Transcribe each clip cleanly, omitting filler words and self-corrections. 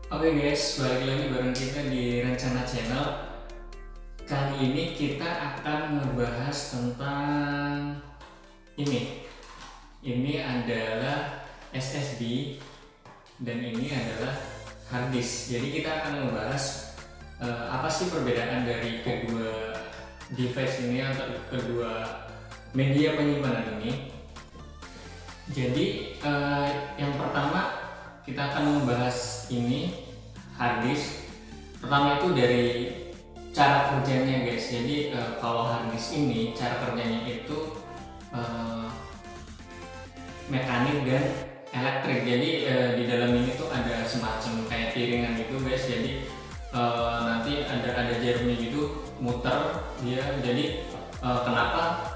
Oke guys, balik lagi bareng kita di Rencana Channel. Kali ini kita akan ngebahas tentang ini. Ini adalah SSD dan ini adalah hard disk. Jadi kita akan ngebahas apa sih perbedaan dari kedua device ini atau kedua media penyimpanan ini. Jadi yang pertama kita akan membahas ini hard disk. Pertama itu dari cara kerjanya guys. Jadi kalau hard disk ini cara kerjanya itu mekanik dan elektrik. Jadi di dalam ini tuh ada semacam kayak piringan gitu guys. Jadi nanti ada jarumnya gitu muter dia. Jadi kenapa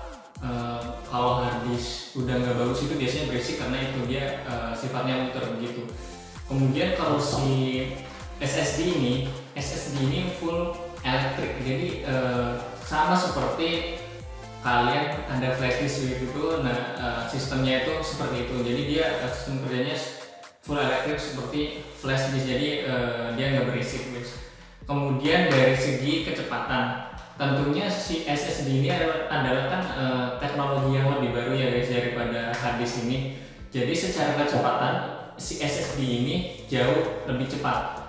kalau hard disk udah nggak bagus itu biasanya berisik karena itu dia sifatnya muter begitu. Kemudian kalau si SSD ini full elektrik. Jadi sama seperti kalian ada flash disk gitu. Nah sistemnya itu seperti itu. Jadi dia sistem kerjanya full elektrik seperti flash disk. Jadi dia nggak berisik guys. Kemudian dari segi kecepatan, tentunya si SSD ini adalah kan teknologi yang lebih baru ya guys daripada hard disk ini. Jadi secara kecepatan si SSD ini jauh lebih cepat.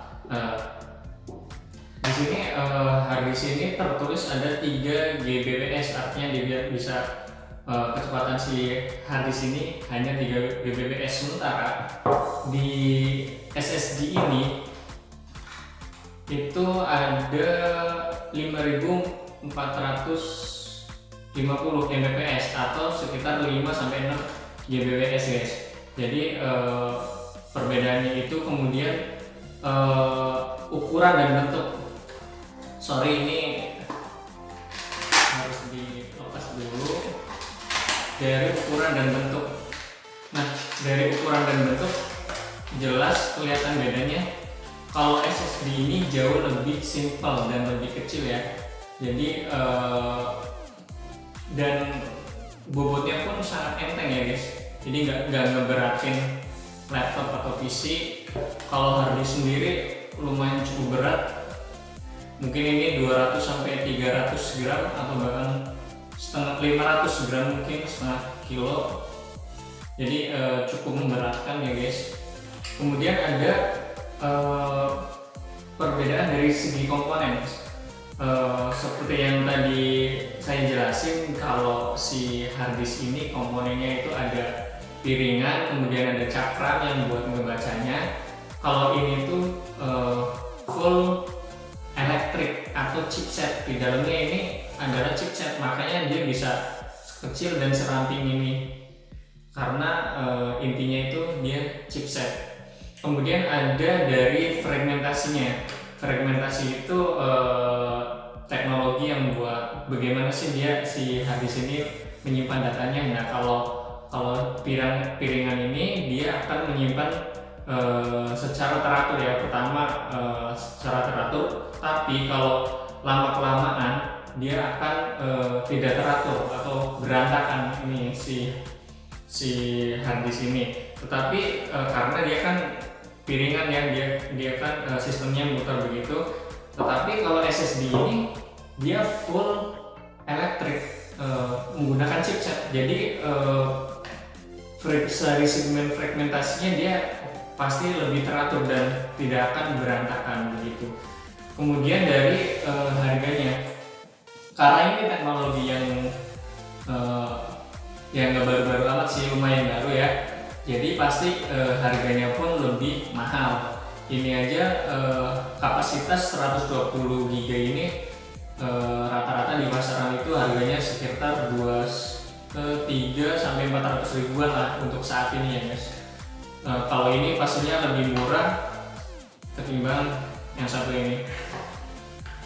Di sini hard disk ini tertulis ada 3 Gbps, artinya dia bisa kecepatan si hard disk ini hanya 3 Gbps. Sementara di SSD ini itu ada 5450 Mbps atau sekitar 5 sampai 6 Gbps guys. Jadi perbedaannya itu kemudian ukuran dan bentuk. Sorry, ini harus dilepas dulu. Dari ukuran dan bentuk. Nah, dari ukuran dan bentuk jelas kelihatan bedanya. Kalau SSD ini jauh lebih simple dan lebih kecil ya. Jadi dan bobotnya pun sangat enteng ya guys. Jadi nggak ngeberatin laptop atau PC. Kalau hard disk sendiri lumayan cukup berat. Mungkin ini 200 sampai 300 gram atau bahkan setengah 500 gram, mungkin setengah kilo. Jadi cukup memberatkan ya guys. Kemudian ada perbedaan dari segi komponen. Seperti yang tadi saya jelasin, kalau si hard disk ini komponennya itu ada piringan, kemudian ada cakram yang buat membacanya. Kalau ini tuh full elektrik atau chipset. Di dalamnya ini adalah chipset, makanya dia bisa kecil dan seramping ini karena intinya itu dia chipset. Kemudian ada dari fragmentasinya. Fragmentasi itu teknologi yang buat bagaimana sih dia si hard disk ini menyimpan datanya. Nah kalau piringan ini dia akan menyimpan secara teratur ya. Pertama secara teratur, tapi kalau lama kelamaan dia akan tidak teratur atau berantakan ini si hard disk ini. Tetapi karena dia kan piringan ya, dia kan sistemnya muter begitu. Tetapi kalau SSD ini dia full elektrik menggunakan chipset. Jadi dari segmen fragmentasinya dia pasti lebih teratur dan tidak akan berantakan begitu. Kemudian dari harganya, karena ini teknologi yang nggak baru-baru amat sih, lumayan baru ya. Jadi pasti harganya pun lebih mahal. Ini aja kapasitas 120 GB ini rata-rata di pasaran itu harganya sekitar 3 sampai 400 ribuan lah untuk saat ini ya guys. Kalau ini pastinya lebih murah ketimbang yang satu ini.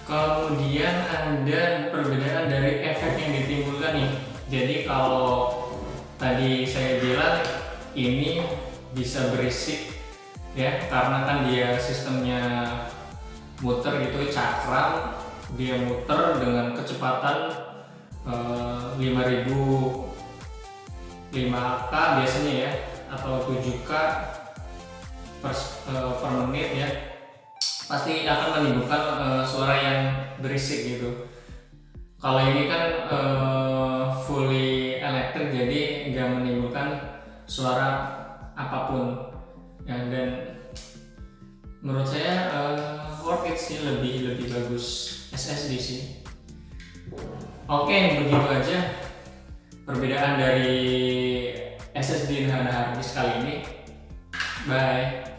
Kemudian ada perbedaan dari efek yang ditimbulkan nih. Jadi kalau tadi saya bilang ini bisa berisik ya, karena kan dia sistemnya muter gitu, cakram, dia muter dengan kecepatan 5000 5K biasanya ya, atau 7K per menit ya. pasti akan menimbulkan suara yang berisik gitu. Kalau ini kan fully elektrik, jadi nggak menimbulkan suara apapun ya, dan menurut saya worth it sih, lebih bagus SSD sih. Oke, begitu aja perbedaan dari SSD dan hard disk kali ini. Bye.